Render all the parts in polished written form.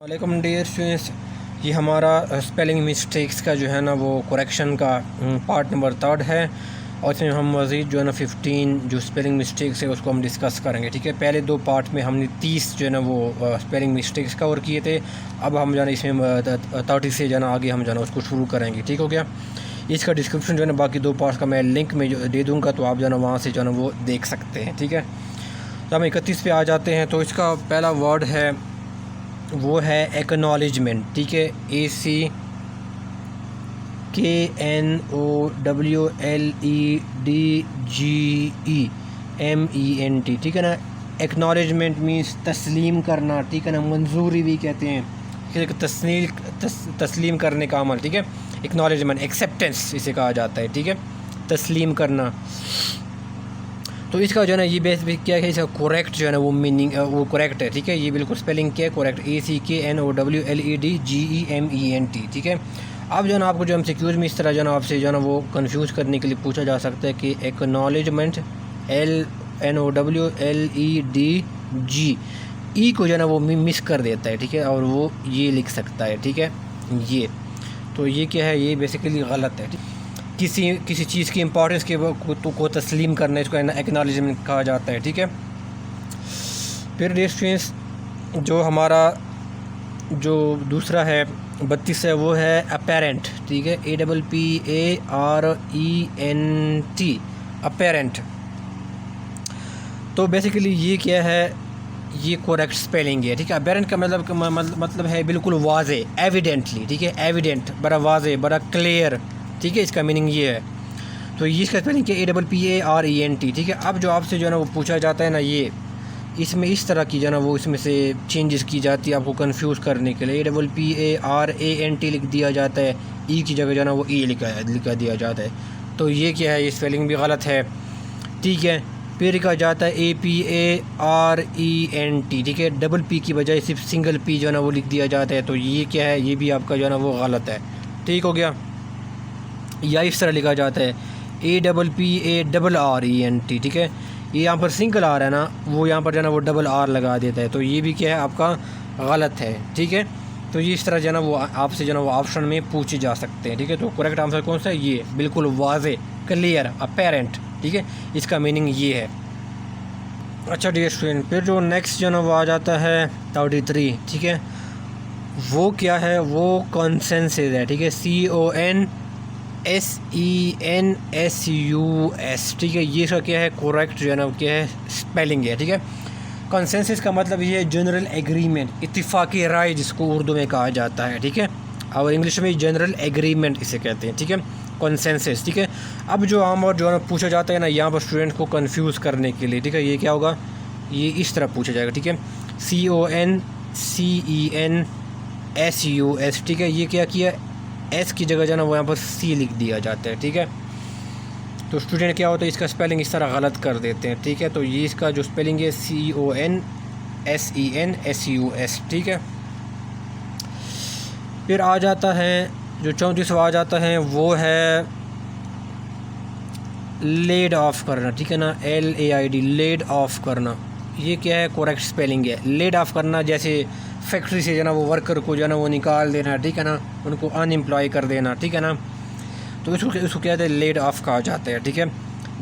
वालेकुम dear students, ये हमारा स्पेलिंग मिस्टेक्स का जो है ना वो करेक्शन का पार्ट नंबर 3 है। और इसमें हम मज़ीद जो है ना 15 जो स्पेलिंग मिस्टेक्स है उसको हम डिस्कस करेंगे। ठीक है, पहले 2 पार्ट में हमने 30 जो है ना वो स्पेलिंग मिस्टेक्स कवर किए थे। अब हम जो है इसमें 30 से जो है ना आगे हम जो है ना उसको शुरू करेंगे। ठीक हो गया। इसका डिस्क्रिप्शन जो है ना बाकी 2 पार्ट्स का मैं लिंक में जो दे दूँगा, तो आप जो है ना वहाँ से जो है ना वो देख सकते हैं। ठीक है, तो हम 31 पे आ जाते हैं। तो इसका पहला वर्ड है वो है एक्नॉलेजमेंट। ठीक है, ACKNOWLEDGEMENT। ठीक है ना, एक्नॉलेजमेंट मीन्स तस्लीम करना। ठीक है ना, मंजूरी भी कहते हैं। तस्लीम करने का अमल। ठीक है, एक्नॉलेजमेंट एक्सेप्टेंस इसे कहा जाता है। ठीक है, तस्लीम करना। तो इसका जो है ना ये बेस क्या है, इसका करेक्ट जो है ना वो मीनिंग वो करेक्ट है। ठीक है, ये बिल्कुल स्पेलिंग क्या है, करेक्ट ACKNOWLEDGEMENT। ठीक है, अब जो है ना आपको जो MCQs में इस तरह जो है ना आपसे जो है ना वो कंफ्यूज करने के लिए पूछा जा सकता है कि एक्नॉलेजमेंट LNOWLEDG को जो है ना वो मिस कर देता है। ठीक है, और वो ये लिख सकता है। ठीक है, ये तो ये क्या है, ये बेसिकली गलत है। किसी चीज़ की इम्पोर्टेंस को तस्लीम करना, इसको एक्नॉलेजमेंट कहा जाता है। ठीक है, फिर डियर स्टूडेंट्स जो हमारा जो दूसरा है 32 है वो है अपेरेंट। ठीक है, APPARENT अपेरेंट। तो बेसिकली ये क्या है, ये करेक्ट स्पेलिंग है। ठीक है, अपेरेंट का मतलब है बिल्कुल वाज़े, एविडेंटली। ठीक है, एविडेंट बड़ा वाज़े बड़ा क्लियर। ठीक है, इसका मीनिंग ये है। तो ये इसका स्पेलिंग क्या, APPARENT। ठीक है, अब जो आपसे जो है ना वो पूछा जाता है ना, ये इसमें इस तरह की जो है ना वो इसमें से चेंजेस की जाती है आपको कंफ्यूज करने के लिए। APPARENT लिख दिया जाता है, ई की जगह जो है ना वो ई लिखा दिया जाता है। तो ये क्या है, ये स्पेलिंग भी गलत है। ठीक है, फिर लिखा जाता है APARENT। ठीक है, डबल पी की बजाय सिर्फ सिंगल पी जो है ना वो लिख दिया जाता है। तो ये क्या है, ये भी आपका जो है ना वो गलत है। ठीक हो गया। या इस तरह लिखा जाता है APPARENT। ठीक है, ये यहाँ पर सिंगल आर है ना, वो यहाँ पर जो है ना वो डबल आर लगा देता है। तो ये भी क्या है, आपका गलत है। ठीक है, तो ये इस तरह जो है ना वो आपसे जो है ना वो ऑप्शन में पूछे जा सकते हैं। ठीक है, तो करेक्ट आंसर कौन सा है, ये बिल्कुल वाज़े क्लियर अपेरेंट। ठीक है, इसका मीनिंग ये है। अच्छा डियर स्टूडेंट, फिर जो नेक्स्ट जो है ना वो आ जाता है 33। ठीक है, वो क्या है, वो कॉन्सेंसस है। ठीक है, CONSENSUS। ठीक है, ये इसका क्या है, करेक्ट जो है ना क्या है स्पेलिंग है। ठीक है, कंसेंसस का मतलब ये है जनरल एग्रीमेंट, इत्तिफाक़ी राय जिसको उर्दू में कहा जाता है। ठीक है, और इंग्लिश में जनरल एग्रीमेंट इसे कहते हैं। ठीक है, कंसेंसस। ठीक है, अब जो आम और जो है ना पूछा जाता है ना यहाँ पर स्टूडेंट को कंफ्यूज करने के लिए। ठीक है, ये क्या होगा, ये इस तरह पूछा जाएगा। ठीक है, CONCENSUS। ठीक है, ये क्या किया, एस की जगह जो है ना वो यहाँ पर सी लिख दिया जाता है। ठीक है, तो स्टूडेंट क्या होता है, इसका स्पेलिंग इस तरह गलत कर देते हैं। ठीक है, तो ये इसका जो स्पेलिंग है CONSENSUS। ठीक है, फिर आ जाता है जो 34वां आ जाता है वो है लेड ऑफ करना। ठीक है ना, LAID लेड ऑफ करना। ये क्या है, करेक्ट स्पेलिंग है। लेड ऑफ करना जैसे फैक्ट्री से जो है ना वो वर्कर को जो है ना वो निकाल देना। ठीक है ना, उनको अनएम्प्लॉय कर देना। ठीक है ना, तो इसको क्या कहते हैं, लेड ऑफ कहा जाता है। ठीक है,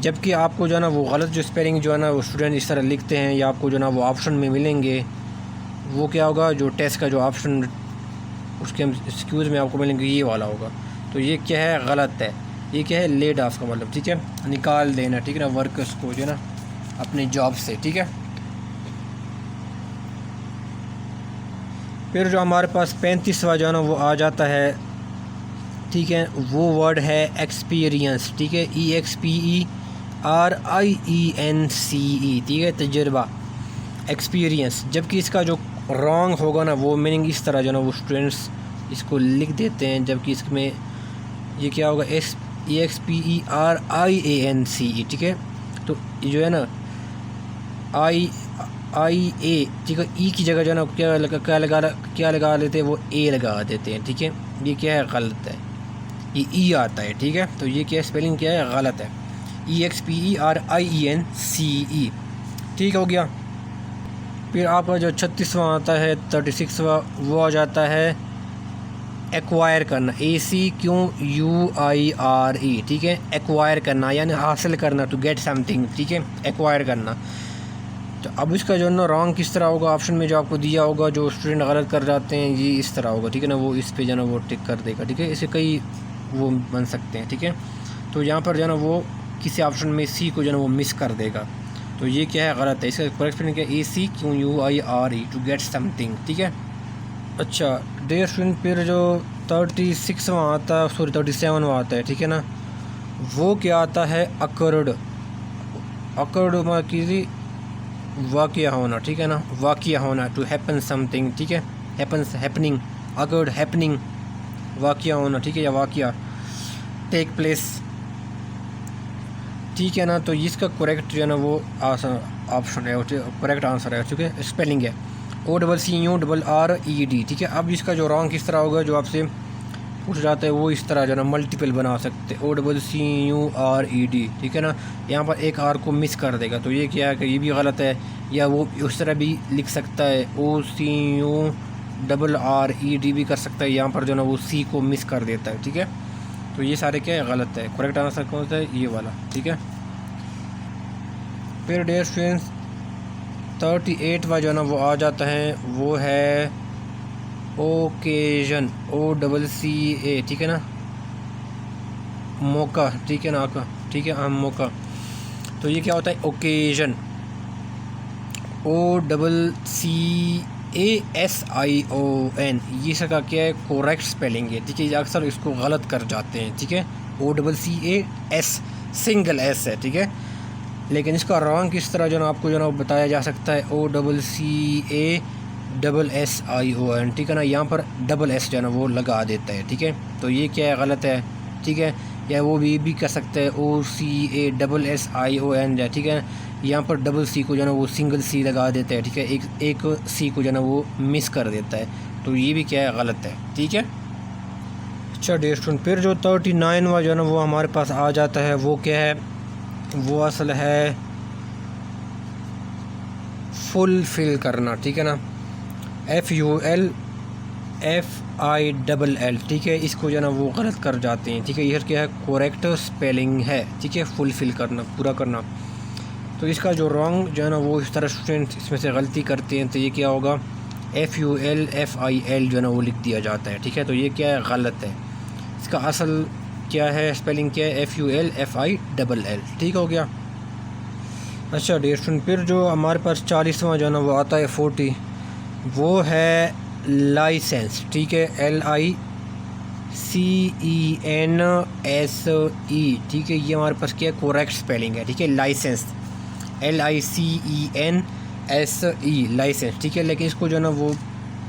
जबकि आपको जो है ना वो गलत जो स्पेलिंग जो है ना वो स्टूडेंट इस तरह लिखते हैं या आपको जो है ना वो ऑप्शन में मिलेंगे, वो क्या होगा, जो टेस्ट का जो ऑप्शन उसके एक्सक्यूज़ में आपको मिलेंगे ये वाला होगा। तो ये क्या है, गलत है। ये क्या है, लेड ऑफ का मतलब। ठीक है, निकाल देना। ठीक है ना, वर्कर्स को जो है ना अपनी जॉब से। ठीक है, फिर जो हमारे पास 35वां जो है ना वो आ जाता है। ठीक है, वो वर्ड है एक्सपीरियंस। ठीक है, EXPERIENCE। ठीक है, तजुर्बा, एक्सपीरियंस। जबकि इसका जो रॉन्ग होगा ना वो मीनिंग इस तरह जो ना वो स्टूडेंट्स इसको लिख देते हैं, जबकि इसमें ये क्या होगा, EXPERIANCE। ठीक है, तो ये जो है ना IA। ठीक है, ई की जगह जो है ना क्या लगा लेते हैं, वो ए लगा देते हैं। ठीक है, ये क्या है, गलत है, ये ई आता है। ठीक है, तो ये क्या स्पेलिंग क्या है, गलत है, EXPERIENCE। ठीक हो गया। फिर आपका जो 36वां आता है 36वां वो आ जाता है एक्वायर करना, ACQUIRE, ठीक है। एक्वायर करना यानी हासिल करना, टू गेट समथिंग, ठीक है, एक्वायर करना। तो अब इसका जो है ना रॉन्ग किस तरह होगा, ऑप्शन में जो आपको दिया होगा, जो स्टूडेंट गलत कर जाते हैं ये इस तरह होगा, ठीक है ना, वो इस पे जो है ना वो टिक कर देगा, ठीक है। इसे कई वो बन सकते हैं, ठीक है। तो यहाँ पर जो है ना वो किसी ऑप्शन में सी को जो है ना वो मिस कर देगा, तो ये क्या है, गलत है। इसका करेक्ट स्पेलिंग क्या है, ACQUIRE, टू गेट समथिंग, ठीक है। अच्छा डियर स्टूडेंट, फिर जो 36वां आता है, सॉरी 37वां आता है, ठीक है ना, वो क्या आता है, अकर्ड। अकर्ड किसी वाक़या होना, ठीक है ना, वाक़या होना, टू हैपन समथिंग, ठीक है, हैपन्स, हैपनिंग, अकर्ड, हैपनिंग, वाक़या होना, ठीक है, या वाक़या, टेक प्लेस, ठीक है ना। तो इसका करेक्ट जो है ना वो ऑप्शन है, करेक्ट आंसर है, ठीक है। स्पेलिंग है OCCURRED, ठीक है। अब इसका जो रॉन्ग किस तरह होगा, जो आपसे पूछ जाता है वो इस तरह जो है ना मल्टीपल बना सकते, OCCURED, ठीक है ना। यहाँ पर एक आर को मिस कर देगा, तो ये क्या है कि ये भी गलत है, या वो उस तरह भी लिख सकता है, OCURRED भी कर सकता है, यहाँ पर जो है ना वो सी को मिस कर देता है, ठीक है। तो ये सारे क्या है, गलत है। करेक्ट आंसर कौन सा है, ये वाला, ठीक है। फिर डियर स्टूडेंट्स 38वां जो है ना वो आ जाता है, वो है ओकेजन, OCCA, ठीक है ना, मौका, ठीक है ना, आका, ठीक है, मौका। तो ये क्या होता है, ओकेजन, OCCASION, ये इसका क्या है, करेक्ट स्पेलिंग है, ठीक है। ये अक्सर इसको गलत कर जाते हैं, ठीक है, OCCAS सिंगल एस है, ठीक है, लेकिन इसका रॉन्ग किस तरह जो है आपको जो है बताया जा सकता है, OCCASSION, ठीक है ना, यहाँ पर डबल एस जो है ना वो लगा देता है, ठीक है। तो ये क्या है, गलत है, ठीक है। या वो भी कर सकते हैं OCASSION, ठीक है, यहाँ पर डबल सी को जो है ना वो सिंगल सी लगा देता है, ठीक है, एक सी को जो है ना वो मिस कर देता है, तो ये भी क्या है, गलत है, ठीक है। अच्छा डियर स्टूडेंट, फिर जो 39वां जो है ना वो हमारे पास आ जाता है, वो क्या है, वो असल है फुलफ़िल करना, ठीक है ना, FULFILL, ठीक है। इसको जो है ना वो गलत कर जाते हैं, ठीक है। यह क्या है, करेक्ट स्पेलिंग है, ठीक है, फुलफ़िल करना, पूरा करना। तो इसका जो रॉन्ग जो है ना वो इस तरह स्टूडेंट इसमें से गलती करते हैं, तो ये क्या होगा, FULFIL जो है ना वो लिख दिया जाता है, ठीक है। तो ये क्या है, गलत है। इसका असल क्या है, स्पेलिंग क्या है, FULFILL, ठीक हो गया। अच्छा डियर स्टूडेंट, फिर जो हमारे पास 40वां जो है ना वो आता है 40, वो है लाइसेंस, ठीक है, LICENSE, ठीक है। ये हमारे पास क्या है, करेक्ट स्पेलिंग है, ठीक है, लाइसेंस, LICENSE, लाइसेंस, ठीक है। लेकिन इसको जो है ना वो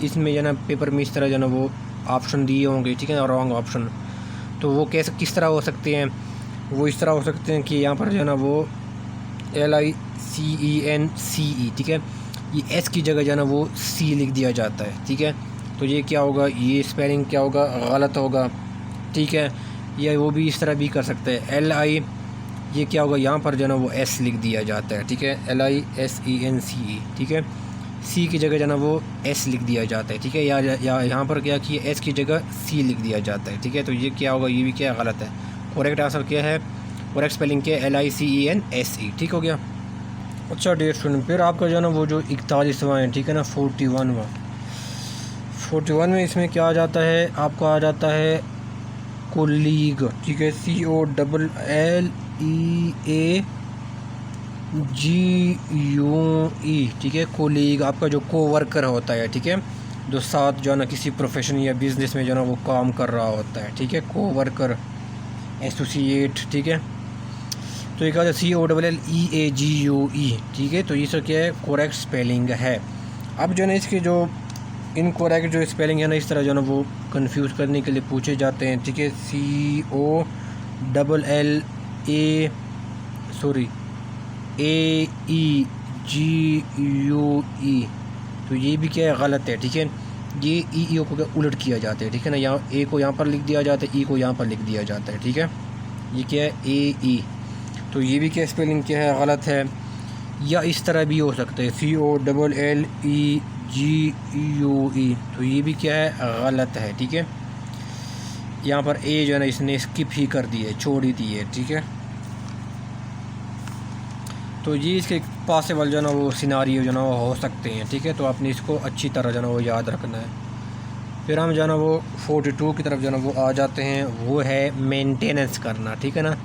इसमें जो है ना पेपर में इस तरह जो है ना वो ऑप्शन दिए होंगे, ठीक है ना, रॉन्ग ऑप्शन। तो वो कैसे किस तरह हो सकते हैं, वो इस तरह हो सकते हैं कि यहाँ पर जो है ना वो LICENCE, ठीक है, ये एस की जगह जो है ना वो सी लिख दिया जाता है, ठीक है। तो ये क्या होगा, ये स्पेलिंग क्या होगा, गलत होगा, ठीक है। या वो भी इस तरह भी कर सकते हैं, LI, ये क्या होगा, यहाँ पर जो है ना वो एस लिख दिया जाता है, ठीक है, LISENCE, ठीक है। सी की जगह जो है ना वो एस लिख दिया जाता है, ठीक है, या यहाँ पर क्या कि एस की जगह सी लिख दिया जाता है, ठीक है। तो ये क्या होगा, ये भी क्या गलत है। करेक्ट आंसर क्या है, करेक्ट स्पेलिंग क्या है, LICENSE, ठीक हो गया। अच्छा डियर स्टूडेंट, फिर आपका जो है ना वो जो 41वां है, ठीक है ना, 41 में इसमें क्या आ जाता है, आपका आ जाता है कोलीग, ठीक है, COLLEAGUE, ठीक है। कोलीग आपका जो कोवर्कर होता है, ठीक है, जो साथ जो है ना किसी प्रोफेशन या बिज़नेस में जो है ना वो काम कर रहा होता है, ठीक है, कोवर्कर, एसोसिएट, ठीक है। तो एक आता है COLLEAGUE, ठीक है। तो ये सब क्या है, करेक्ट स्पेलिंग है। अब जो है ना इसके जो इनकरेक्ट जो स्पेलिंग है ना, इस तरह जो है ना वो कंफ्यूज करने के लिए पूछे जाते हैं, ठीक है, AEGUE, तो ये भी क्या है, गलत है, ठीक है। ये ई को क्या उलट किया जाता है, ठीक है ना, यहाँ ए को यहाँ पर लिख दिया जाता है, ई को यहाँ पर लिख दिया जाता है, ठीक है। ये क्या है, AE, तो ये भी क्या स्पेलिंग क्या है, गलत है। या इस तरह भी हो सकता है COLLEGUE, तो ये भी क्या है, गलत है। ठीक है, यहाँ पर ए जो है ना इसने स्किप ही कर दी है, छोड़ ही दी है। ठीक है, तो ये इसके पॉसिबल जो है ना वो सिनारियो जो है ना वो हो सकते हैं। ठीक है, तो आपने इसको अच्छी तरह जो है ना वो याद रखना है। फिर हम जो है ना वो 42 की तरफ जो है ना वो आ जाते हैं, वो है मेंटेनेंस करना। ठीक है ना,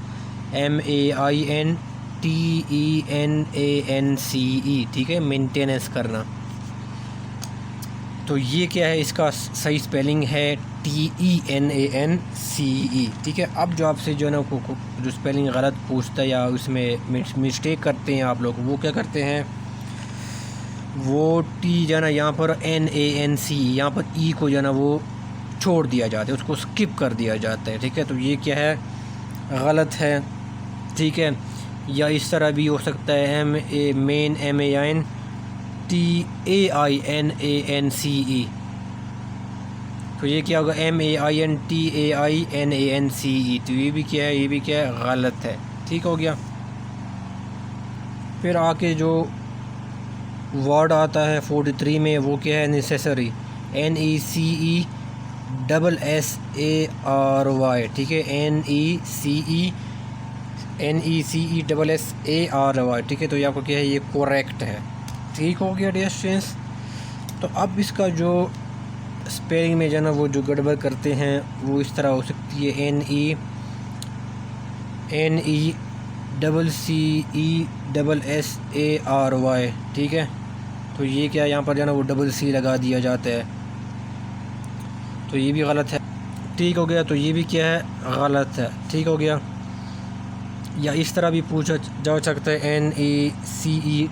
MEINTENANCE। ठीक है, मेंटेनेंस करना। तो ये क्या है, इसका सही स्पेलिंग है TENANCE। ठीक है, अब जो आपसे जो है ना जो स्पेलिंग गलत पूछता है या उसमें मिस्टेक करते हैं आप लोग, वो क्या करते हैं, वो टी जो है ना यहाँ पर NANCE, यहाँ पर ई को जो है ना वो छोड़ दिया जाता है, उसको स्किप कर दिया जाता है। ठीक है, तो ये क्या है, गलत है। ठीक है, या इस तरह भी हो सकता है MEINTEAINANCE। तो ये क्या होगा, MEINTEAINANCE, तो ये भी क्या है, ये भी क्या है, गलत है। ठीक हो गया। फिर आके जो वर्ड आता है 43 में, वो क्या है, नेसेसरी, NECESSARY। ठीक है, NECESSARY। ठीक है, तो ये आपको क्या है, ये करेक्ट है। ठीक हो गया डियर स्टूडेंट्स। तो अब इसका जो स्पेलिंग में जो है ना वो जो गड़बड़ करते हैं, वो इस तरह हो सकती है, NECCESSARY। ठीक है, तो ये क्या, यहाँ पर जो है ना वो CC लगा दिया जाता है, तो ये भी गलत है। ठीक हो गया, तो ये भी क्या है, गलत है। ठीक हो गया। या इस तरह भी पूछा जा सकता है, NECESSERY।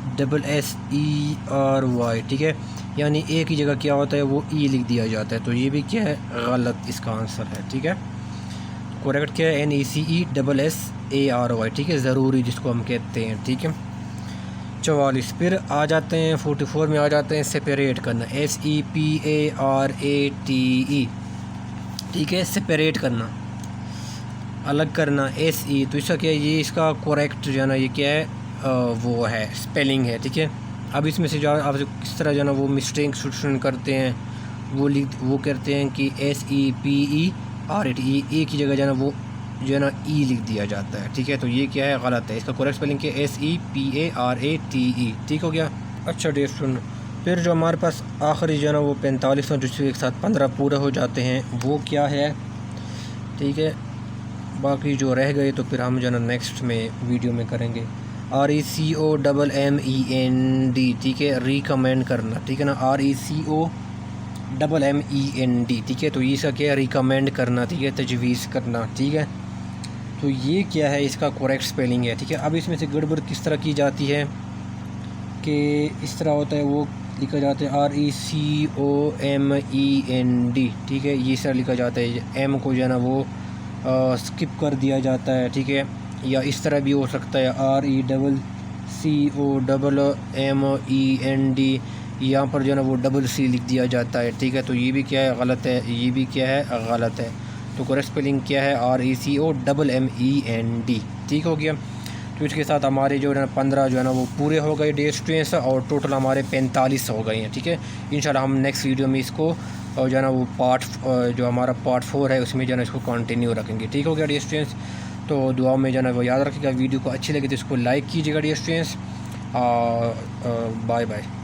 ठीक है, यानी ए की जगह क्या होता है, वो ई लिख दिया जाता है, तो ये भी क्या है, गलत इसका आंसर है। ठीक है, करेक्ट क्या है, NECESSARY। ठीक है, ज़रूरी जिसको हम कहते हैं। ठीक है, 44 फिर आ जाते हैं, 44 में आ जाते हैं, सेपरेट करना, SEPARATE। ठीक है, सेपरेट करना, अलग करना, SE। तो इसका क्या है, ये इसका करेक्ट जो है ना ये क्या है, वो है स्पेलिंग है। ठीक है, अब इसमें से जो आप किस तरह जो है ना वो मिस्टेक स्टूडेंट करते हैं, वो करते हैं कि SEPERATE, ए की जगह जो है ना वो जो है ना ई लिख दिया जाता है। ठीक है, तो ये क्या है, गलत है। इसका करेक्ट स्पेलिंग क्या है, SEPARATE। ठीक हो गया। अच्छा डियर स्टूडेंट, फिर जो हमारे पास आखिरी जो है ना वो 45 और जिसके साथ 15 पूरे हो जाते हैं, वो क्या है। ठीक है, बाकी जो रह गए तो फिर हम जो है ना नेक्स्ट में वीडियो में करेंगे। RECOMMEND। ठीक है, रिकमेंड करना। ठीक है ना, RECOMMEND। ठीक है, तो इसका क्या है, रिकमेंड करना। ठीक है, तजवीज़ करना। ठीक है, तो ये क्या है, इसका करेक्ट स्पेलिंग है। ठीक है, अब इसमें से गड़बड़ किस तरह की जाती है कि इस तरह होता है, वो लिखा जाता है RECOMEND। ठीक है, ये सर लिखा जाता है, एम को जो है ना वो स्किप कर दिया जाता है। ठीक है, या इस तरह भी हो सकता है, RECOMMEND, यहाँ पर जो है ना वो CC लिख दिया जाता है। ठीक है, तो ये भी क्या है, गलत है। ये भी क्या है, गलत है। तो करेक्ट स्पेलिंग क्या है, RECOMMEND। ठीक हो गया। तो इसके साथ हमारे जो है ना 15 जो है ना वो पूरे हो गए डे स्टूडेंट्स, और टोटल हमारे 45 हो गए हैं। ठीक है, इंशाल्लाह हम नेक्स्ट वीडियो में इसको और जो है ना वो जो हमारा पार्ट 4 है उसमें जो है ना इसको कंटिन्यू रखेंगे। ठीक हो गया डियर स्टूडेंट्स। तो दुआ में जो है ना वो याद रखिएगा, वीडियो को अच्छी लगी तो इसको लाइक कीजिएगा डियर स्टूडेंट्स। Bye bye.